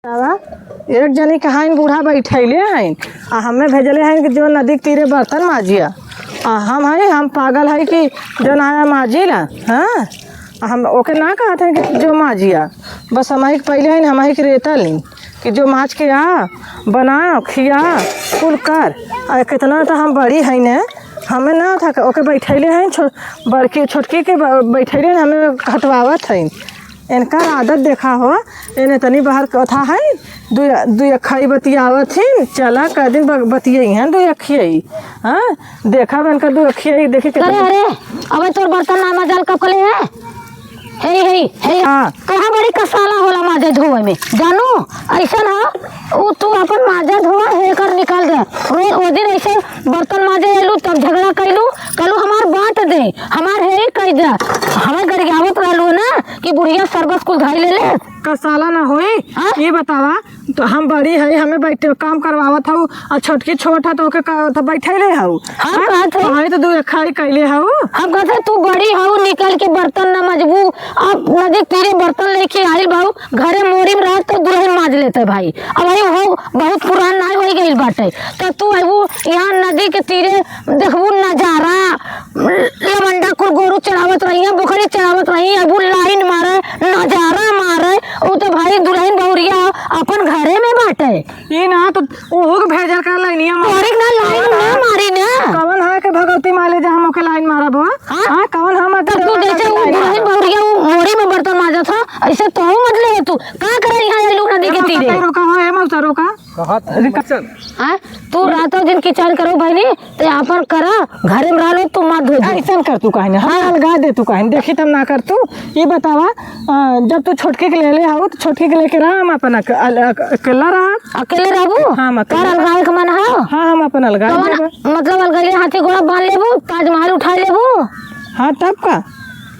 बतावा एक जनी कहाँ बूढ़ा बैठैले हैं आ हमें भेजले हैं कि जो नदी के तीरे बर्तन माजिया हम पागल है कि जो नया माजी ला। हाँ हम ओके ना कहते हैं कि जो माजिया बस हमारी पहले है हमारी के रेता ली कि जो माज के आ बना खिया कुल कर आ कितना तो हम बड़ी है न हमें ना था ओके बैठैले हैं बड़की छोटकी के बैठैले हमें हटवावत है। इनका आदत देखा हो इन्हें तनी बाहर कथा है दू अखाई बतियावत ही चला क दिन बतियई हैं दू अखियई। हाँ देखा इनका दू अखियई देखी अरे अब तोर बर्तन ना मजाल कब कले है हे हाँ कहाँ बड़ी कसाला होला माजे धोए में जानू ऐसा ना वो तू अपन माजे धोआ हे कर निकाल दे वो दिन ऐसे बर्तन माजे एलू तब झगड़ा कैलू कलू हमार बांट दे हमार हे कह दे हमें गरियावत रहलू ना कि बुढ़िया सर्वस कुल धाई ले कसाला ना होई। ये बतावा तो हम बड़ी है हमें बैठे काम करवावत हूँ और छोटकी छोट है तो ओके तो बैठे ले हूँ हम कहते हमें तो दू अखाई कैले हूँ हम कहते तू बड़ी हूँ निकल के बर्तन न मजबू अब नदी तीरे बर्तन लेके आइल भाऊ घरे मोरी में रह तो दुल्हन माज लेते भाई अब भाई हो बहुत पुरान ना हो गई बाटे तो तू अबू यहाँ नदी के तीरे देखबू नजारा लमंडा कुल गोरू चढ़ावत रही है बुखरी चढ़ावत रही अबू लाइन मारे नजारा मारे वो तो भाई दुल्हन बहुरिया अपन घरे में बाटे ये ना तो ओहो के भेजल कर लाइनिया मारे ना लाइन ना मारी ना कवन है के भगवती माले जहां मोके लाइन मारब हो। हां कवन हम तब तू जैसे वो दुल्हन बहुरिया वो मोरी में बर्तन माजा था ऐसे तो मत ले तू का करे यहाँ आलू नदी के तीरे रोका हो है मौसा रोका कहत हां तू रातों दिन किचन करो भाई ने तो अपन करा घरे में रहलो तू मत धो ऐसा कर तू काहे हां अलगा दे तू काहे देखी तब ना कर तू। ये बतावा जब तू छोटके के ले आओ तो छोटके के लेके रहा हम अपन अकेला रहा अकेले रहबू हम कर अलगाए के मन हां हाँ हम अपन अलगा मतलब अलगाए हाथी घोड़ा बांध लेबू ताजमहल उठा लेबू। हाँ तब का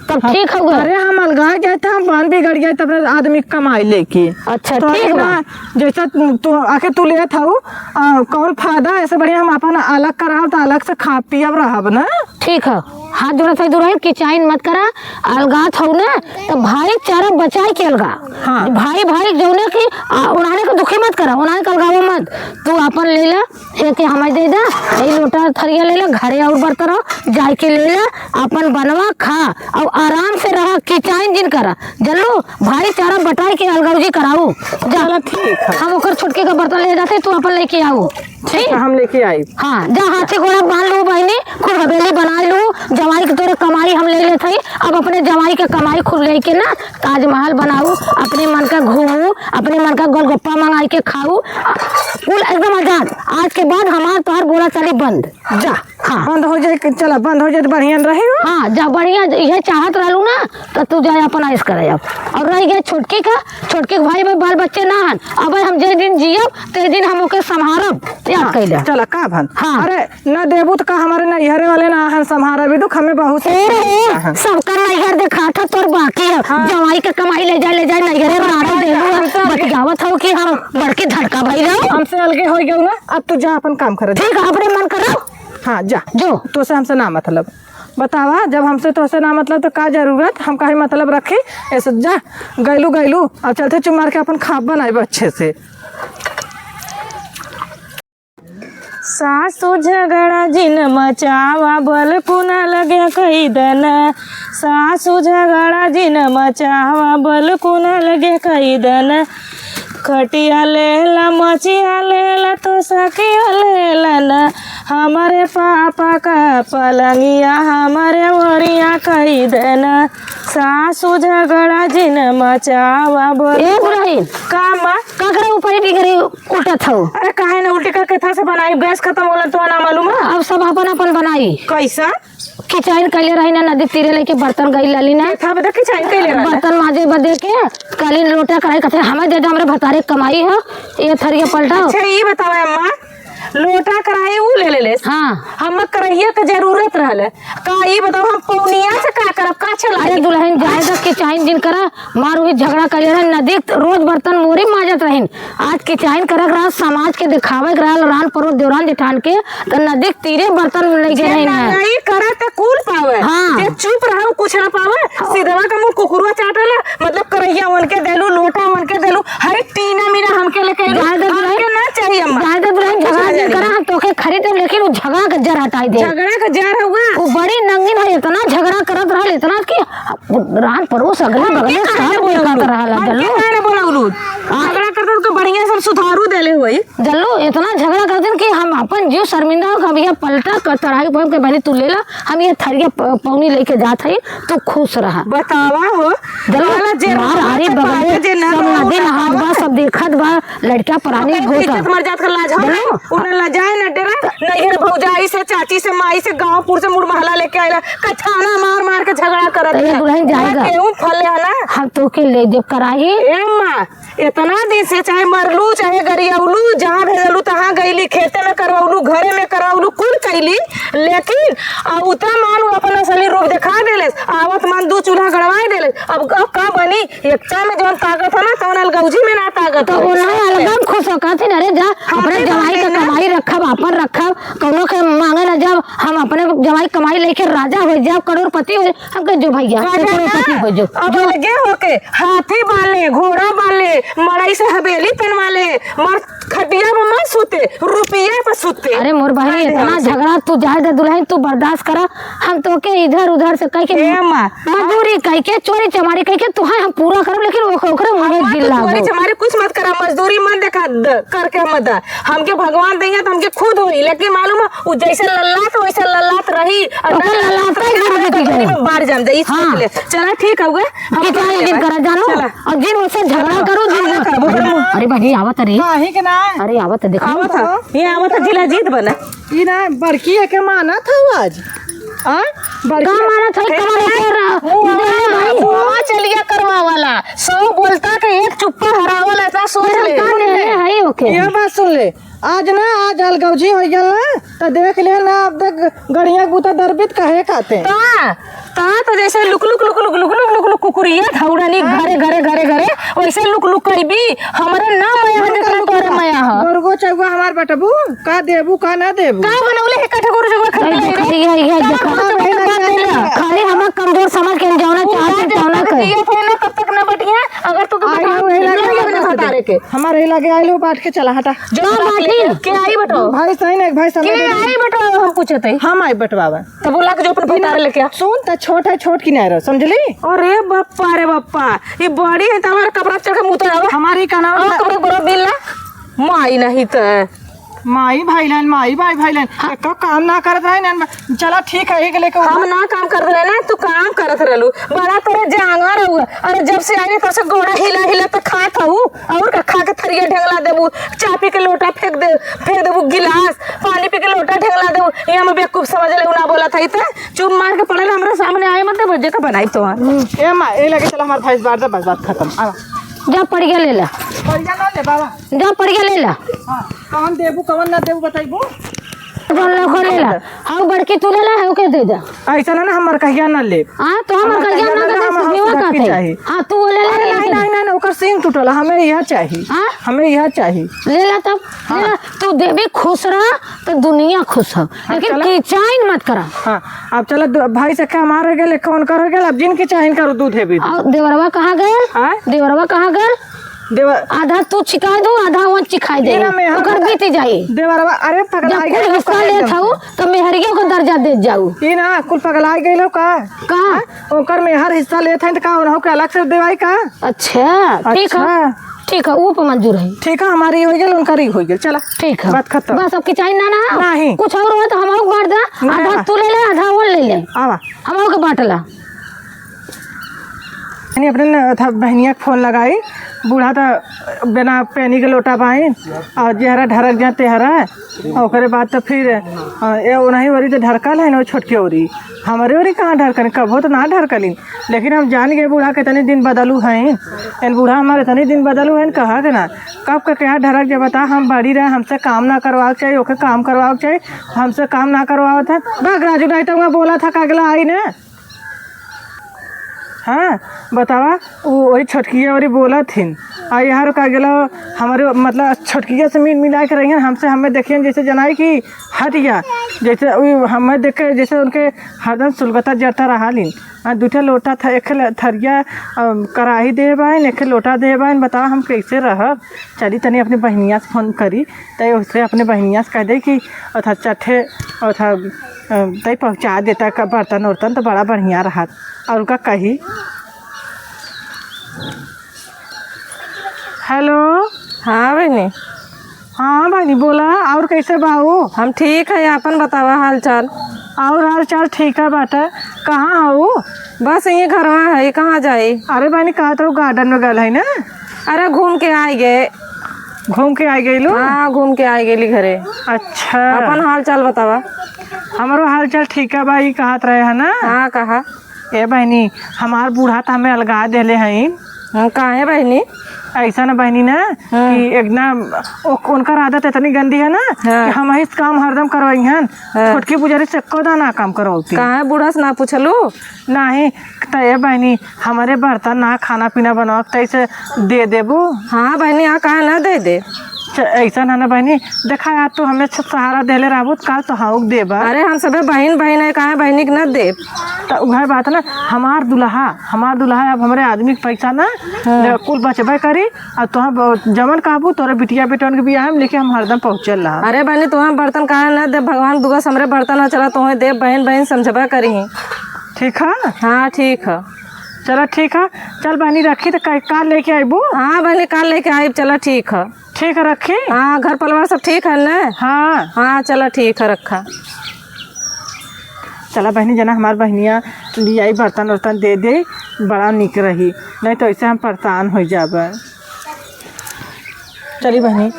तब ठीक होगा। अरे हम अलगा जाए थे हम बांध बिगड़ गए तब आदमी कमाई लेके अच्छा तो ठीक ना जैसा तू आके तू ले था कौन फायदा ऐसे बढ़िया हम अपन अलग कराओ तो अलग से खा पियब रहब ना ठीक है हाथ जोड़ा था दूर किचाइन मत करा अलगात हो ना तो भाई चारा बचाए के अलगा। हाँ भाई भाई जौने की उन्हाने को दुखी मत करा उन्हाने को अलगावो मत तू अपन ले ला एक हमें दे दा यही लोटा थरिया ले ला घरे और बर्तन जाए के ले ला अपन बनवा खा और आराम से रहा किचाइन दिन करा जल्लो भाई चारा बटाई के अलगावजी कराऊ चलो ठीक है हम ओकर छोटके का बर्तन ले जाते तू अपन लेके आओ ठीक हम लेके आई। हाँ जा हाथी घोड़ा बांध लो बहनी खुद हवेली बना लो जवाई के तोरे कमाई हम ले लेते अब अपने जवाई के कमाई खुद लेके ना ताजमहल बनाऊ अपने मन का घूमू अपने मन का गोलगप्पा मंगाई के खाऊ कुल एकदम आजाद। आज के बाद हमार तोहर बोला चली बंद जा। हाँ बंद हो जाए चला बंद हो जाए तो बढ़िया रहे। हाँ जब बढ़िया यह चाहत रहलू ना तो तू जाए अपन ऐस करे अब और रह गया छोटके का छोटके भाई में बाल बच्चे ना हन अब हम जे दिन जियब ते दिन हम ओके संभारब याद कर ले चला का भन। हाँ अरे न देबू तो का हमारे नैहरे वाले ना हन संभारा भी दुख हमें बहुत सबका नैहर देखा था तोर बाकी है। हाँ। जवाई का कमाई ले जाए नैहरे राड़ा देबू बतियावत हो कि हम बड़की धड़का भाई रहो हमसे अलगे हो गए ना अब तू जा अपन काम कर ठीक है अपने मन करो। हाँ जा जो तो से हमसे ना मतलब बतावा जब हमसे तो से ना मतलब तो का जरूरत हम काहे मतलब रखे ऐसे जा गैलू अब चलते चुप मार के अपन खा बनाए अच्छे से। सासू झगड़ा जिन मचावा बल पुना लगे कई दन सासू झगड़ा जिन मचावा बल पुना लगे कई दन खटिया लेला मचिया लेला तो सकिया लेला न हमारे पापा का पलंगिया हमारे वरिया कई देना सासू झगड़ा जिन मचावा बोल ए बुढ़ाई का करे ऊपर बिगड़ी उल्टा था अरे काहे ना उल्टी करके था से बनाई गैस खत्म होला तो ना मालूम है अब सब अपन अपन बनाई कैसा किचाइन कैले रही ना नदी तीरे लेके बर्तन गई लाली ना था बता किचाइन कैले बर्तन माजे बदे के कालीन लोटा कराई कथे हमें दे दे हमरे भतारे कमाई है ये थरिया पलटा। अच्छा ये बताओ अम्मा लोटा कराए वो ले ले हाँ हम करहिया के जरूरत रहल का ये बताओ हम पौनिया से का करब का चला अरे दुल्हन जायदा के चाइन दिन करा मार वही झगड़ा कर रहे नदी रोज बर्तन मोरी माजत रहिन आज के चाइन करक रहा समाज के दिखावे रहल रान परो देवरान जेठान के तो नदी तीरे बर्तन ले गए नहीं करे त कुल पावे हाँ जे चुप रहो कुछ ना पावे सीधवा का मुंह कुकुरवा चाटला मतलब करहिया मन के देलू लोटा मन के देलू हर टीना मीना बताई दे। झगड़ा का जार हुआ वो बड़ी नंगीन है, इतना झगड़ा करत रहल, इतना कि रान पड़ोस अगले बगले सब देखत रहल। जल्लू कहने बोलाउलू झगड़ा करते तो बढ़िया से सुधारू देले हुई। जल्लू इतना झगड़ा करते कि हम अपन जीव शर्मिंदा हो, हम ये पलटा कर तड़ाई पहुंच के बहनी तू ले ला, हम ये थरिया पौनी लेके जात है, तू खुश रहा। बतावा हो जल्लू मार आरे बगले सब नदी नहात बा, सब देखत बा, लड़का पुरानी होता मर जात का लाज हो उन्हें लजाए न डरा नहीं भौजाई से चाची से माई से गांवपुर से मुड़ महला लेके आइला कछाना मार मार के झगड़ा करत है। दुल्हन जाएगा केहू फले है ना हम तो के ले जब कराही ए मां इतना दिन से चाहे मरलू चाहे गरियाउलू जहाँ भेजलू तहाँ गईली, खेते में करवाउलू घरे में करवाउलू कुल कैली, लेकिन उतना मान अपन असली रूप दिखा देले, आवत मान दो चूल्हा गड़वाए देले। अब का बनी एकचा में जौन ताकत है ना तौन अलगौजी में ना ताकत तो वो ना अलगम खुश होकाती न रे। जा अपने जवाई का कमाई रखब, अपन रखब, कौनो के मांगे न जब हम अपने जवाई कमाई लेके राजा हो जाब, करोड़पति हो, हम कह जो भैया करोड़पति हो जो लगे होके हाथी बाले घोड़ा बाले मड़ई से हवेली तनवाले मर खटिया में मत सोते रुपया पर सोते। अरे मोर बहनी इतना झगड़ा तू जाए दे दुल्हन, तू बर्दाश्त करा, हम तो के इधर उधर से कह के मजदूरी कह के चोरी चमारी कह के तू हम पूरा करब, लेकिन ओकरे मुंह दिल लागो चोरी चमारी कुछ मत करा, मजदूरी मत देखा करके मत हमके भगवान देंगे तो हमके खुद होई, लेकिन मालूम है वो जैसे लल्लात वैसे लल्लात रही बाहर जाम जाई। चला ठीक है हम कितना दिन करा जानो और दिन उससे झगड़ा करो दिन। अरे भाई आवत रे अरे आवत देखो आवत ये आवत जिला जीत बना ई ना बड़की है के माना था आज हां बड़का माना था भाई चलिया करवा वाला सौ बोलता कि एक चुप्पा हरावल ऐसा सोच ले है ओके। ये बात सुन ले, आज ना आज अलगौजी हो गया ना तो देख ले ना अब तक गड़िया गुता दरबित कहे खाते तो जैसे look look look look look look look look कुकुरिया धौड़नी घरे घरे घरे घरे वैसे लुक लुक कईबी हमरे ना मया देखला तोरे मया ह गोरगो चौगा हमार बटबू का देबू का ना देबू का बनौले है कठे गोरु जगह खरी है देखो खाली हम कमजोर समझ के जाना चाहते जाना कर ये थे ना कब तक ना बटिया अगर तू बता रे के हमारे लगे आइलो बांट के चला हटा जो बाटी के आई बटो भाई सही ना भाई के आई बटो हम पूछे थे हम आई बटवावा तो बोला कि जो अपन बता रे लेके सुन त छोट है छोट की नहीं रहो समझली। अरे बप्पा रे बप्पा ये बड़ी है तुम्हारा कपड़ा चढ़ के मुंह तो आवा हमारी का नाम कपड़ा बड़ा बिल ना माई नहीं तो माई भाईलान माई भाई भाईलान का काम ना करत रहे ना। चला ठीक है एक लेके हम ना काम कर रहे ना तू काम करत रहलू बड़ा तेरे जांगा रहू। अरे जब से आई तब से गोड़ा हिला हिला तो खात हूँ और का खा के थरिया ढेगला देबू, चाय पी के लोटा फेंक देबू, गिलास पानी पी के लोटा ढेगला देबू। ये हम बेवकूफ समझ ले ना बोला था इतना चुप मार के पड़े हमारे सामने आए मतलब बजे का बनाई तो ए मां ए लगे चला हमार भैंस बात बस बात खत्म। आ जा पड़ गया ले ला पैसा ना ले बाबा जा पड़ गया ले ला हां कौन देबू कौन ना देबू बताइबू जोन लो ले ला हाउ बड़की तू ले ला हाउ के दे जा ऐसा ना हमर कहिया ना ले हां तो हमर कहिया ना तो निवा का थे हां तू ले ला नहीं नहीं नहीं ओकर सिंग टूटल हमें यह चाहिए हां हमें यह चाहिए ले ला तब ले ला तू देबे खुश रह तो दुनिया खुश हो, लेकिन किचाइन मत करा। हां अब चलो भाई से क्या मार गेले कौन कर गेल अब जिनकी चाहिए करो दूध है भी देवरवा कहां गए हां देवरवा कहां गए देवर आधा तू छिका दो आधा वो चिखाई दे ओकर बीत जाई देवरवा। अरे पगला जब कुल हिस्सा ले थाऊ तो मेहरिया को दर्जा दे जाऊ ई ना कुल पगला गेलो का ओकर में हर हिस्सा लेत हैं तो का उनहु के अलग से देवाई का। अच्छा ठीक है वो पर मंजूर है। ठीक है हमारी हो गेल उनका हो गेल चला ठीक है बात खत्म बस अब की चाहिए ना नहीं कुछ और हो तो हम बांट दे आधा तू ले ले आधा वो ले ले आवा हम के बांटला। अपने बहनिया के फोन लगाई बूढ़ा तो बिना पैनी के लोटा पाए और जहरा ढरक जाते हरा और बाद तो फिर ये नहीं वरी तो ढरकल है ना छोटकी ओरी हमारे ओरी कहाँ ढरकन कबो तो ना ढरकलिन, लेकिन हम जान गए बूढ़ा के तनी दिन बदलू हैं इन बूढ़ा हमारे तनी दिन बदलू हैं कहा के ना कब का क्या ढरक जब बता हम बड़ी रहे हमसे काम ना करवाओ चाहिए ओके काम करवाओ चाहिए हमसे काम ना करवाओ था बस राजू नहीं तो मैं बोला था कागला आई ना। हाँ बतावा वही छोटकिया वाली बोला थी आ यार का गेला हमारे मतलब छोटकिया से मिला के रही हमसे हमें देखिए जैसे जनाई की हटिया जैसे हमें देख के जैसे उनके हरदम सुलगता जरता रहा लीन दूठे लोटा था एक थरिया कराही दे बाइन एक लोटा दे बाइन बताओ हम कैसे रह। चली तनी अपनी बहनिया से फोन करी तो उससे अपने बहनिया से कह दे कि अथा चट्ठे अथा तई पहुँचा देता का बर्तन उर्तन तो बड़ा बढ़िया रहा। और का कही हेलो। हाँ बहनी। हाँ बहनी बोला, और कैसे बाबू? हम ठीक है, अपन बतावा हाल चाल। और हाल चाल ठीक है बाटा। कहाँ हो? बस ये घर में है, कहाँ जाए? अरे बहनी कहा तो गार्डन में गल है ना? अरे घूम के आ गए। घूम के आ गई लो? हाँ घूम के आ गई घरे। अच्छा अपन हाल चाल बतावा। हमारो हाल चाल ठीक है भाई। कहत रहे है ना? हाँ कहा। ए बहनी हमार बूढ़ा तो हमें अलगा देले हैं। कहाँ है बहनी? ऐसा ना बहनी ना कि एक ना उनका आदत इतनी गंदी है ना कि हम इस काम हरदम करवाई हैं। छोटकी पुजारी से कोदा ना काम करवाती। कहाँ है बूढ़ा से ना पूछलू? नहीं तो ये बहनी हमारे बर्तन ना खाना पीना बनाओ तैसे दे देबू। हाँ बहनी यहाँ कहाँ ना दे दे। ऐसा ना बहनी देखा यार तू हमें सहारा देले रहबू काल तो हाँ देबा। अरे हम सब बहन बहन है, कहाँ बहनी के न दे। तो वह बात ना हमार दुल्हा अब हमारे आदमी के पैसा ना कुल बचबे करी और तुम जमन कहबू तोरे बिटिया बेटन के बियाह में लेके हम हरदम पहुँचल रहा। अरे बहनी तुम्हें बर्तन कहाँ न दे, भगवान दुआ हमरे बर्तन है, चला तुम्हें दे बहन बहन समझबा करी। ठीक है? हाँ ठीक है। चलो ठीक है। चल बहनी रखी तो काल लेके आईबू। हाँ बहनी काल लेके आई। चला ठीक है। ठीक है रखी। हाँ घर परिवार सब ठीक है ना? हाँ हाँ चला ठीक है रखा। चला बहनी जना हमार बहनिया ले आई बर्तन उर्तन दे दे बड़ा निक रही, नहीं तो ऐसे हम परेशान हो जाब। चली बहनी।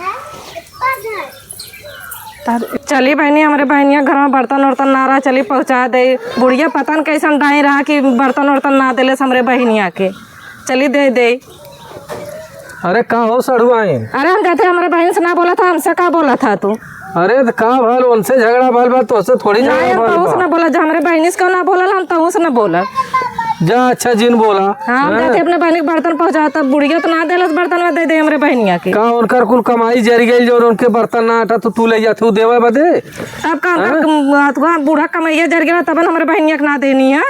चली बहनी हमारे बहनिया घर में बर्तन उर्तन ना रहा, चली पहुँचा दे। बुढ़िया पता न कैसन डाई रहा कि बर्तन उर्तन ना दिले हमरे बहनिया के। चली दे दे। अरे कहाँ हो सड़ुआ? अरे हम कहते हमारे बहन से ना बोला था, हमसे का बोला था तू? अरे तो कहाँ भल उनसे झगड़ा भल बा तो थोड़ी नहीं हम तहु से ना बोला, जो हमारे बहनी से ना बोला हम तहु से ना बोला। जा अच्छा जिन बोला। हाँ हम कहते अपने बहनी के बर्तन पहुँचा, तब बुढ़िया तो ना दिलस बर्तन में दे दे हमारे बहनिया के। कहाँ उनकर कुल कमाई जरी गई जो उनके बर्तन ना हटा तो तू ले जाते देवे बदे। तब का बूढ़ा कमाइया जर गया तब हमारे बहनिया के ना देनी है।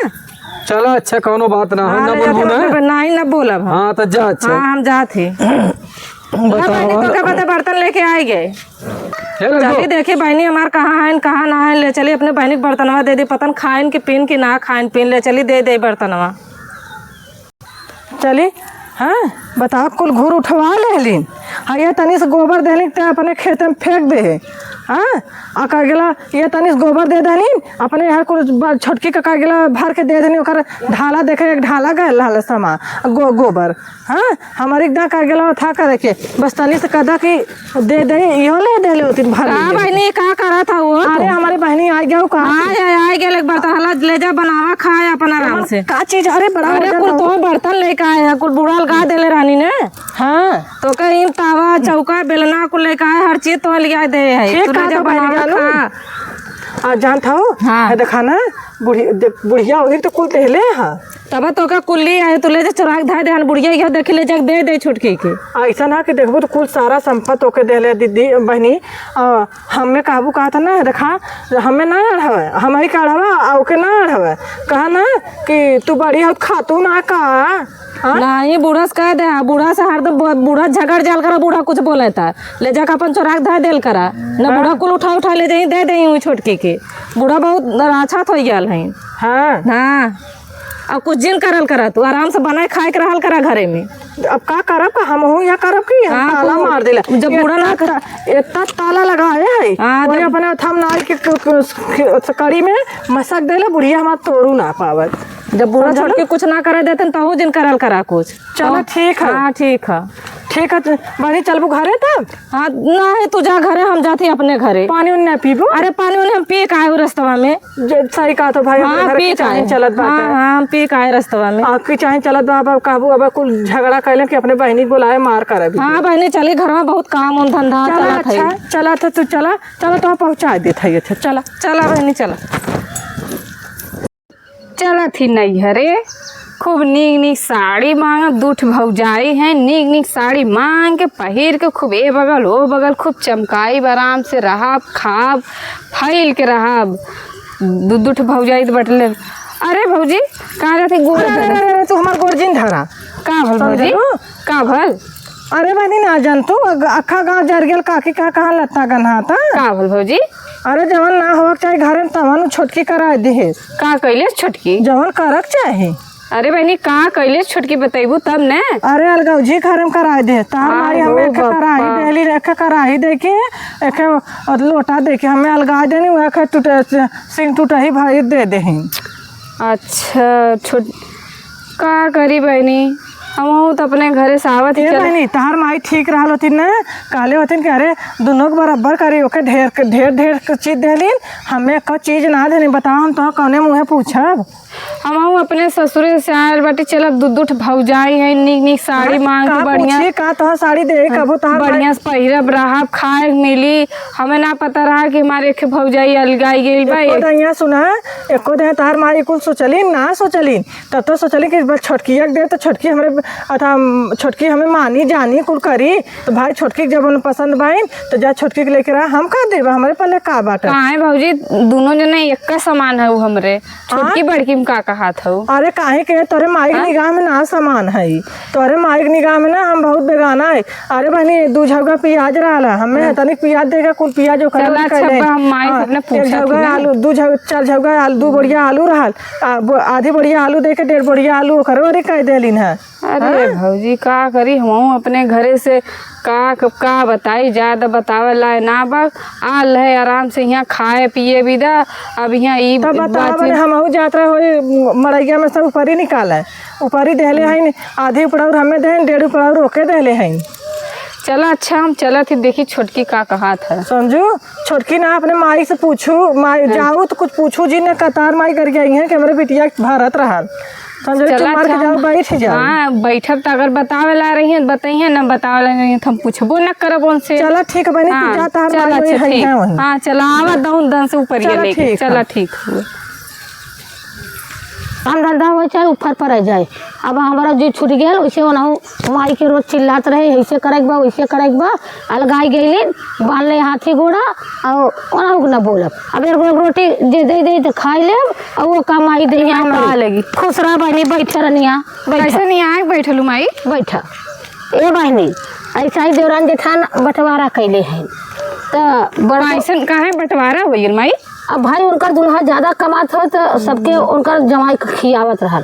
चला अच्छा कौनो बात ना हम ना बोलबू ना। नहीं ना बोला। हाँ तो जा अच्छा। हाँ हम जा थे। बताओ तो क्या पता बर्तन लेके आए गए। चलिए देखिए बहनी हमार कहाँ है कहाँ ना है, ले चलिए अपने बहनी के बर्तनवा दे दे, पतन खाइन के पीन की ना खाइन पीन, ले चली दे दे बर्तनवा। चली। हाँ बताओ कुल घूर उठवा लेलिन। हाँ ये तनी से गोबर देलिन तो अपने खेत में फेंक दे। हाँ का गेला ये तनी से गोबर दे देलिन अपने यहाँ कुल छोटकी का गेला भर के दे देनी ओकर ढाला देखे एक ढाला गए लाल समा गोबर। हाँ हमारे एकदम का गेला था करे के बस तनी से कदा की दे दे इहो ले दे ले उतिन भर। हाँ बहनी का करा था वो? अरे हमारे बहनी आ गया आ गया एक बर्तन हला ले जा बनावा खाए अपन आराम से। का चीज? अरे बड़ा अरे कुल तो बर्तन लेके आए हैं, कुल बूढ़ा लगा दे ले रानी ने। हाँ तो कहीं तावा चौका बेलना कुल लेके आए, हर चीज तो लिया दे है। तू ले जा बनावा खा। जान था हाँ देखा ना बुढ़िया होगी तो कुल देले। हाँ तब तो का कुल्ली आए तो ले जा चुराक धा दे बुढ़िया के देख ले जा दे दे छुटकी के। ऐसा ना कि देखबो तो कुल सारा संपत्ति ओके देले दीदी बहनी। हमें काबू कहा था ना देखा हमें ना अढ़ावे हमारी का अढ़ावा ओके ना अढ़ावे। कहा ना कि तू बड़ी हो खातू ना का। नहीं बूढ़ा से कह दे, बूढ़ा से हरदम बूढ़ा झगड़ जाल करा, बूढ़ा कुछ बोले था ले जा अपन चोराक धा देल करा न। बूढ़ा कुल उठा ले जाई दे दे छोटकी के। बूढ़ा बहुत अच्छा हो गया है। हाँ हाँ अब कुछ जिन करल करा, तू आराम से बनाए खाए के रहल करा घरे में। अब का करब का हम हो या करब की हम ताला मार देला जब बूढ़ा ना इतना ताला लगाए है। हाँ, वही अपने थम नाल के कड़ी में मसक देला बुढ़िया हमार तोड़ू ना पावत। जब बूढ़ा छोड़ के कुछ ना करे देते तो जिन करल करा कुछ। चलो ठीक है। हाँ ठीक है। ठीक है बड़ी चलबू घरे तब। हाँ नहीं तू जा घरे, हम जाते अपने घरे। पानी उन्ने पीबू? अरे पानी उन्हें हम पी के आए रास्तवा में। सही कहा तो भाई हाँ पी के चलत बात। हाँ हम पी के आए रास्तवा में। आपकी चाहे चलत बाबा काबू अब कुल झगड़ा कैले कि अपने बहनी को बुलाए मार कर। हाँ बहनी चली घर में बहुत काम उन धंधा चला था तू चला तो पहुँचा देता है। अच्छा चला चला बहनी चला। चला थी नैहरे खूब नीक नीक साड़ी मांग, दूठ भौजाई है नीक नीक साड़ी मांग के पहिर के खूब ए बगल ओ बगल खूब चमकाई आराम से रहाब खाब फैल के रहाब। दूठ भौजाई तो बटले। अरे भौजी कहाँ जाते गोड़? तू हमार गोरजिन धरा का भल भौजी का भल? अरे बहनी ना जान तू अखा गाँव जर गेल काकी का कहाँ लत्ता गन्हा था का भल भौजी? अरे जवन ना हो चाहे घर में तवन छोटकी करा दे, का कैले छोटकी? जवन करक चाहे। अरे बहनी का कैले छोटकी बतेबू तब ने। अरे अलगौजी घर में करा दे, तार माई हमें एक कराही देली, एक कराही दे के एक लोटा दे के हमें अलगा देनी, वह के टूटे सिंह टूटही भाई दे देही। अच्छा छोट का करी बहनी, हम तो अपने घरे से आवत ही चल। नहीं तार माई ठीक रहल होती ना, काले होती कि अरे दोनों के बराबर करी, ओके ढेर ढेर ढेर चीज देली, हमें एक चीज ना देनी। बताओ हम तो कौने मुँहे पूछब। हम अपने ससुरे से आयल बाटी, चल दूठ भौजाई है, निक निक साड़ी मांग के बढ़िया का तो साड़ी दे कबो तार बढ़िया से पहिरब रहा खाए मिली। हमें ना पता रहा कि हमारे एक भौजाई अलगाई गई बा। सुना एको दे तार माई कुल सोचली ना सोचली, तब तो सोचली कि बस छोटकी दे तो छोटकी हमारे अथा छोटकी हमें मानी जानी कुल करी, तो भाई छोटकी जब पसंद भाई तो जा छोटकी के लेके रहा, हम का देबा हमारे पल्ले का बात है भौजी, दोनों जने एक का सामान है हमरे, छोटकी बड़की में का कहा था। अरे काहे के तोरे माई के निगाह में ना सामान है, तोरे माई के निगाह में ना हम बहुत बेगाना है। अरे बहनी 2 झौगा प्याज रहा, हमें तनिक प्याज देगा कुल प्याज आलू 2 4 झौगा आलू 2 बढ़िया आलू रहा, आधी बढ़िया आलू दे के 1.5 बढ़िया आलू ओकरे कह देलिन है। अरे भौजी का करी, हम अपने घरे से का बताई, ज्यादा बतावे ला ना बा, आल है आराम से यहाँ खाए पिए विदा। अब यहाँ हम यात्रा हो मड़ैया में सब ऊपरी निकाले, ऊपरी देले हैं, आधी उपड़ाउर हमें दे 1.5 उपड़ाउर रोके देले हैं। चला अच्छा हम चला थी देखी छोटकी का कहा था। समझू छोटकी ना अपने माई से पूछू, माई जाऊ तो कुछ पूछू जी ने कतार माई करके आई है कि हमारे बिटिया भारत रहा। हाँ बैठब तो अगर बतावे ला रही है बताइए ना, बतावे ला रही है हम पूछबो न करब उनसे। चला ठीक है बनी, हाँ चला आवा दन से ऊपर लेके चला ठीक हुआ। काम धंधा हो चाहे ऊपर पर रह जाए। अब हमारा जो छूट गया वैसे ओनाहू माई के रोज चिल्लात रहे, ऐसे करे बा वैसे करे बा, अलगाई गई बांध ले हाथी घोड़ा और ओनाहू न बोलब। अब एक रोटी जे दे तो खाई ले, और वो का माई दे लगी खुश रहा बहनी, बैठा रनिया बैठा नहीं आए बैठलू माई बैठा। ए बहनी ऐसा ही देवरान जेठान बंटवारा कैले हैं, तो बड़ा ऐसा कहा बंटवारा हुई माई। अब भाई उनका दुल्हा ज्यादा कमात हो तो सबके उनका जमाई खियावत रहा,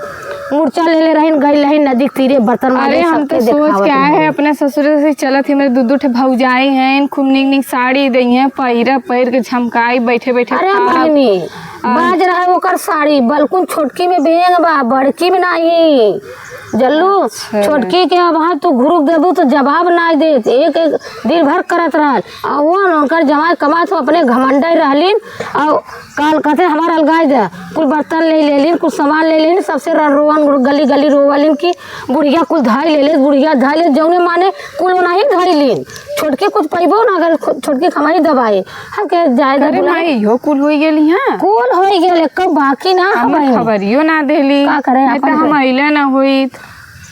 मूर्छा ले रहन गई रहन नदी तीरे बर्तन। अरे हम तो सोच के आए हैं अपने ससुर से चलत है, मेरे 2 ठे भौजाई हैं, खूब निक निक साड़ी दी है, पहिर के झमकाई बैठे बैठे। अरे बहनी बाज रहा है ओकर साड़ी, बल्कुन छोटकी में बेंग बा, बड़की में नहीं जल्लू। छोटकी के अब तू घुरुक देबू तो जवाब ना दे, एक दिन भर करत रहल। और वो उनकर जमाई कमात हो अपने घमंडे रहलिन, और काल कहते हमारा अलगाई दे, कुल बर्तन ले लिन, कुछ सामान ले लिन, सबसे रोवन गली गली रोवलिन की बुढ़िया कुल धाई ले ले, बुढ़िया धाई ले जौने माने कुल नहीं धाई लिन। छोटकी कुछ पैबो ना अगर छोटकी कमाई दबाई हम के जाए हो कुल हो गेली। हां कुल हो गेल, कब बाकी ना खबरियो ना देली, का करे हम अइला ना होई।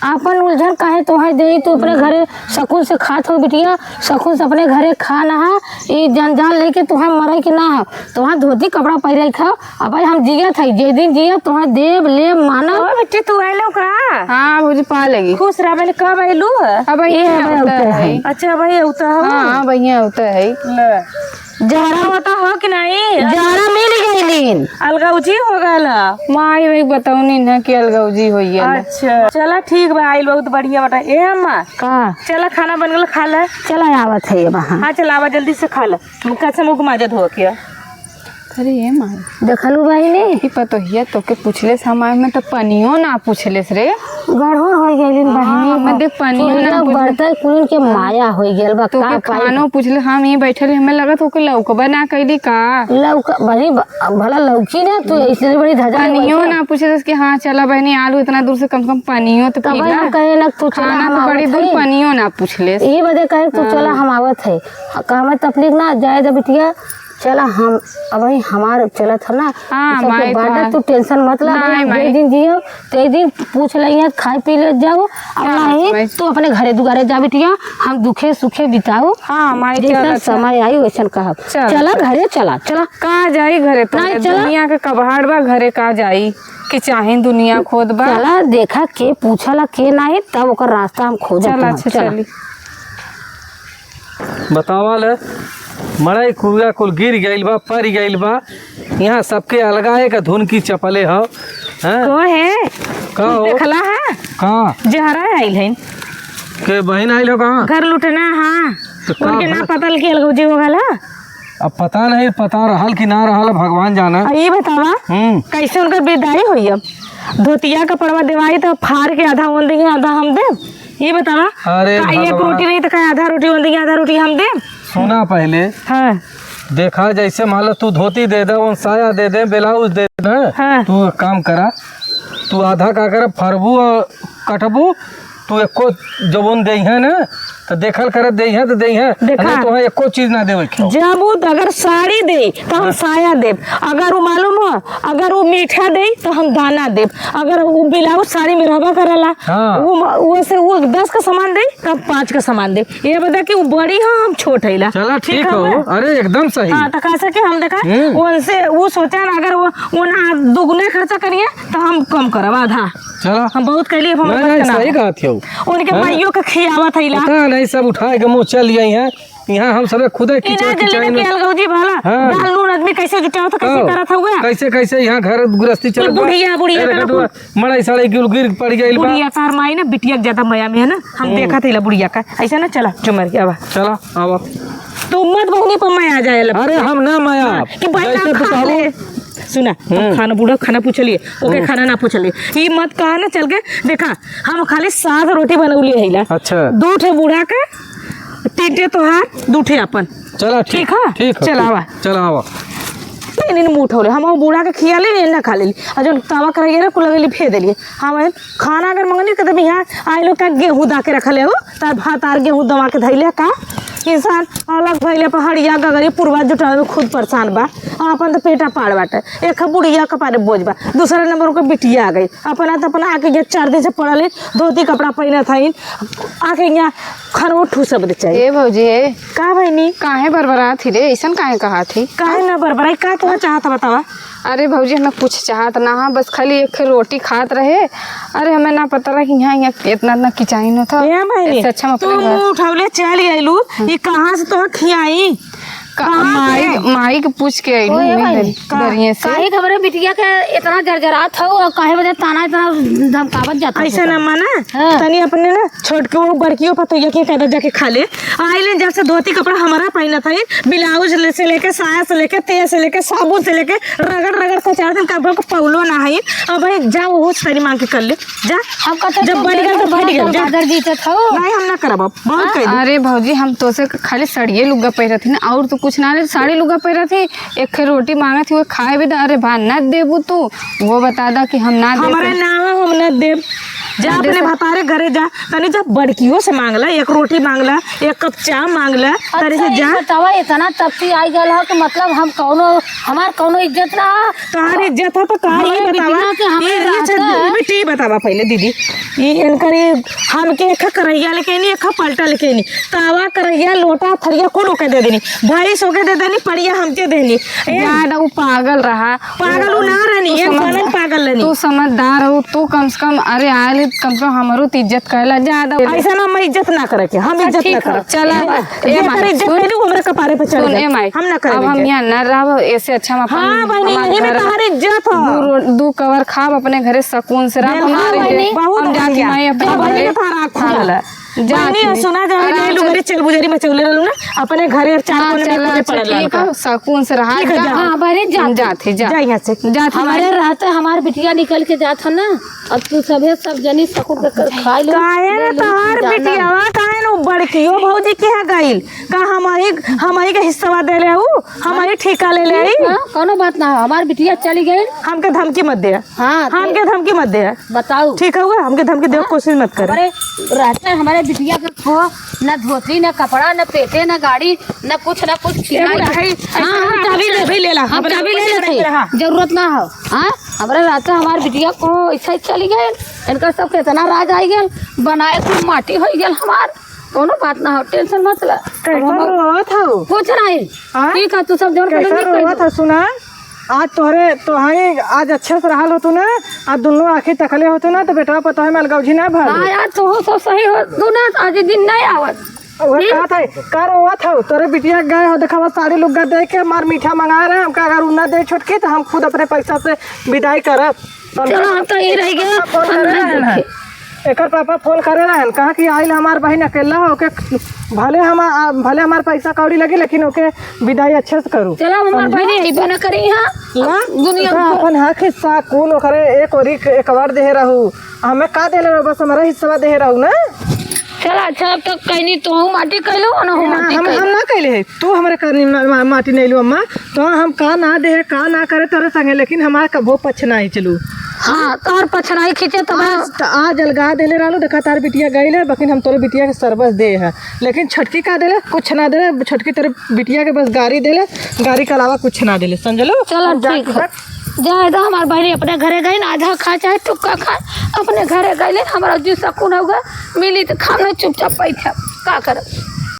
आपन उलझन काहे तो है दे, तू अपने घरे सकून से खात हो बिटिया, सकून से अपने घरे खा ना। ये जंजाल लेके तुहा मरे के ना हो, तुहा धोती कपड़ा पहरे खाओ। अब भाई हम जिया था जे दिन जिया तुहा देव ले माना। बेटे तू आइलो का? हां मुझे पा लगी खुश रहा। कब आइलू? अब ये है। अच्छा भाई होता है। हां भैया होता है। जहरा होता हो कि नहीं? जहरा मिल गईलीन, अलगौजी हो गला माई भाई बताऊनी ना कि अलगौजी हो गया। अच्छा चला ठीक बा, आइल बहुत बढ़िया बता। ए अम्मा का चला खाना बन गल, खा ले। चला आवत है वहां। हाँ चला आवा जल्दी से खा ले, मुख से मुख माजत हो क्या। अरे ये माई देखलू भाई ने ही पतो हिया तो के पूछले समय में तो पनियो ना पूछलेस रे, गड़बड़ हो गईलीन बहनी। मैं देख पनियो ना बढ़ते कुल के माया हो गेल बा। तो के खानो पूछले हम ही बैठल, हमें लगत हो के लौकबा ना कैली का। लौका बनी भला लौकी ना तू ऐसे बड़ी धजा पनियो ना पूछलेस कि हां चला बहनी आलू इतना दूर से कम पनियो तो तब हम कहे ना तू चला, हम बड़ी दूर पनियो ना पूछलेस। यही बदे कहे तू चला हम आवत है, कहमे तकलीफ ना जाए दे बिटिया। चला हम अब हमार चला था ना। हाँ तू टेंशन मत ला, दिन जियो ते दिन पूछ लिया, खाए पी ले जाओ। अब नहीं तू अपने घरे दुआरे जा बिटिया, हम दुखे सुखे बिताओ। हाँ जैसा समय आई वैसा कहा चला घरे चला। चला कहाँ जाई घरे तो दुनिया के कबाड़ बा, घरे का जाई कि चाहे दुनिया खोद बा। चला देखा के पूछला के नहीं, तब ओकर रास्ता हम खोज। चला चली बतावा ले मड़ई कुआ कुल गिर गइल बा, पड़ गइल बा। यहाँ सबके अलगाए का धुन की चपले हो। हैं? को है का हो? देखला है कहाँ जहरा आइल है के बहन आइल हो कहाँ? घर लुटना हाँ तो का उनके ना भर- पतल के अलगौजी हो गला। अब पता नहीं, पता रहल कि ना रहल भगवान जाना। ये बतावा कैसे उनका विदाई हुई। अब धोतिया कपड़वा देवाई तो फाड़ के आधा ओन देंगे आधा हम दे। ये बतावा अरे का एक भगवान। रोटी नहीं तो का आधा रोटी ओन देंगे आधा रोटी हम दे। सुना पहले हाँ देखा, जैसे मान लो तू धोती दे दे, वो साया दे दे, ब्लाउज दे दे। हाँ। तू एक काम करा, तू आधा का कर फरबू और कटबू। तू एको जबन दे है ना तो देखल कर दे है तो दे है, देखा। तो एको चीज ना देवे। जब वो अगर साड़ी दे तो हम साया देब, अगर वो मालूम हो अगर वो मीठा दे तो हम दाना देब, अगर वो ब्लाउज साड़ी में रहबा करला हाँ। वो से वो 10 का सामान दे तब 5 का सामान दे। ये बता कि वो बड़ी हो हम छोट है चला ठीक हो। अरे एकदम सही। हाँ तो कैसे कि हम देखा उनसे वो सोचा ना अगर वो ना दुगने खर्चा करिए तो हम कम करब आधा। चला हम बहुत कैलिए नहीं सही कहती हो। उनके माइयों का खियावा थैला पता नहीं सब उठाए के मुँह चल गई है। यहाँ हम सब खुद इना जल्दी में अलगौजी भाला हाँ। दाल नून आदमी कैसे जुटाओ तो कैसे करत हुआ। कैसे कैसे यहाँ घर गृहस्थी चल बुढ़िया मड़ई साड़ी गिर पड़ गई। बुढ़िया तार माई ना बिटिया ज्यादा मया में है ना। हम देखा थे बुढ़िया का ऐसा ना। चला चुमर के आवा चला आवा। तो मत बहनी पर मैं आ जाए अरे हम ना माया कि भाई जैसे ना तू खा कहबो। ले। सुना अब खाना बूढ़ा खाना पूछलिए ओके खाना ना पूछलिए ये मत कहा ना चल के देखा हम खाली 7 रोटी बनौली है। अच्छा 2 ठे बूढ़ा का 3 ठे तोहार 2 ठे अपन। चला ठीक है? ठीक है। चला आवा। चला आवा। नहीं मुँह उठौले हम वो बूढ़ा के खिया ले ना खा लेली और जो तवा कराइए ना कुल लगेली फेर देलिए। हम खाना अगर मंगनी कहते यहाँ आए लोग का गेहूँ दा के रखले हो तार भात आर गेहूँ दवा के धैले का इंसान अलग भैले पहाड़िया गगरी पूर्वा जुटावे में खुद परेशान बा। अपन तो पेटा पाड़ बाटे एक बुढ़िया कपारे बोझ बा। दूसरा नंबर को बिटिया आ गई अपना तो अपना आके 4 दिन से पड़ल धोती कपड़ा पहने था आके यहाँ खनवा ठूस बदे चाहिए। ए भौजी का बहनी काहे बरबरा थी रे ऐसा काहे कहा थी? काहे ना बरबराई का तो चाहता बतावा। अरे भौजी हमें कुछ चाहत ना हा बस खाली एक रोटी खात रहे। अरे हमें ना पता रहा कि यहाँ इतना किचाई न था। ए बहनी इससे अच्छा हम तू अपने घर- मुँह उठौले चल आइलू ये कहाँ से तो खियाई माई के पूछ के आई दरिये से। काहे खबर है बिटिया के इतना जर्जरात हो और काहे वजह ताना इतना धमकावत जाता है? ऐसा ना माना हाँ। तनी अपने ना छोट के वो बड़कियों पतोइया के कदा जाके खा ले आइले जब से धोती कपड़ा हमारा पहना था ब्लाउज से लेके साया से लेके तेल से लेके साबुन से लेके रगड़ रगड़ के 4 दिन का पौलो ना है। अब भाई जा वो तनी मांग के कर ले जा। हम कहते जब बढ़ गया तो बढ़ गया जा। दादर जीतत हो। नहीं हम ना करब अब बहुत कह अरे भौजी हम तो से खाली सड़िए लुग्गा पहिरा थी ना और तो कुछ ना ले साड़ी लुग्गा पहिरा थी। एक रोटी मांगा थी वो खाए भी अरे भान ना देबू तू वो बता दा कि हम ना दे हमारे नाम हम न देव जा अपने भतारे घरे जा तनी जा बड़कियों से मांगला 1 रोटी मांगला 1 कप चाय मांगला तनी से जा। बतावा इतना तपती आई गल हो कि मतलब हम कौनो हमार कौनो इज्जत ना हो। तोहार इज्जत है तो का ये हमारे बतावा बिटिया के हमें ये रास्ता है। बेटी बतावा पहले दीदी ये इनकर हम के एक करैया लेके नहीं एक पलटा लेके नहीं तावा करैया लोटा थरिया कोन के दे देनी भाई सो के दे देनी पड़िया हमके देनी यार वो पागल रहा पागल ना रहनी एक बनन पागल रहनी तू समझदार हो तू कम से कम अरे आयल कम से कम हमारो तो इज्जत कहला ज्यादा ऐसा ना मैं इज्जत ना करे के हम इज्जत ना करब। चला ये कर इज्जत करी हमरे कपारे पे चढ़ गए हम ना अब करब हम यहाँ न रह ऐसे अच्छा हम अपन हां बहनी हमारे यही में घर तोहार इज्जत हो दू कवर खाब अपने घरे सुकून से रह बहुत हम जाती माई अपने घरे तारा खुला जाती जानी सुना जा ले लुगरी चल बुजरी मचौले रहलू ना अपने घरे 4 कोने में चला पड़ल ठीक है सुकून से रहा ठीक है, जा। हाँ बहनी जाते जा यहाँ से जाते हमारे रहते हमार बिटिया निकल के जात हो ना अब तू सभे सब जनी सकून के कर खा लो। काहे ना तोहार बिटियावा काहे नो बड़कियो भौजी के है गइल का हमारी के हिस्सा दे ले ऊ हमारी ठेका ले ले आई हाँ, कोनो बात ना हो हमार बिटिया चली गई। हमके धमकी मत दे हाँ हमके धमकी मत दे बताओ ठीक है हमके धमकी दे कोशिश मत कर हमारे रहते हमारे बिटिया के खो न धोती न कपड़ा न पेटे न गाड़ी न कुछ खिलाई। हम चाबी ले भी ले ला हम चाबी ले लेते जरूरत ना हो। हाँ हमारे रहते हमार बिटिया को ऐसा चली गए इनका सब कितना राज आई गए बनाए कुछ माटी हो गए हमार कोनो बात ना हो टेंशन मत ला कैसा रोत हो कुछ नहीं हाँ? ठीक है तू सब जोड़ कैसा रोत हो सुना आज तोहरे आज अच्छे से रहल होतु ना आज दोनों आँखें तकले होतु ना तो बेटा पता है मैं अलगौजी ना भाग हाँ यार तो हो सब सही हो तू ना आज दिन नहीं आवत वह कहा था कर हुआ था तोरे बिटिया गए हो देखा साड़ी लुग्गा दे के मार मीठा मंगा रहे हैं हमका अगर उन्ना दे छोटकी तो हम खुद अपने पैसा से विदाई करब चलो हम तो ये रह गया फोन करे रहन है एकर पापा फोन करे रहन कहा कि आइल हमार बहन अकेला हो के भले हमार पैसा कौड़ी लगे लेकिन ओके विदाई अच्छे से करू चलो हमार बहनी यही बना करी हां दुनिया अपन हक हिस्सा कौन ओकरे एक और एक बार दे रहू हमें का दे ले बस हमारा हिस्सा दे रहू ना चल अच्छा अब तक कहनी तो हूँ माटी कैलो ना हो माटी हम ना कैले है तू हमारे करनी माटी नहीं लो अम्मा तो हम का ना दे का ना करे तोरे संगे लेकिन हमारा कबो पछना ही चलू हाँ तोर पछनाई खींचे तो आज अलगा देले रहलू देखा तार बिटिया गई है लेकिन हम तोरे बिटिया के सर्विस दे है लेकिन छोटकी का देले कुछ ना देले छोटकी तेरे बिटिया के बस गाड़ी देले गाड़ी के अलावा कुछ ना देले समझलो चलो ठीक है जाए तो हमारे बहनी अपने घरे गई ना आधा खा चाहे टुक्का खा अपने घरे गए हमारा जी सकून होगा मिली तो खाना चुपचाप बैठे का कर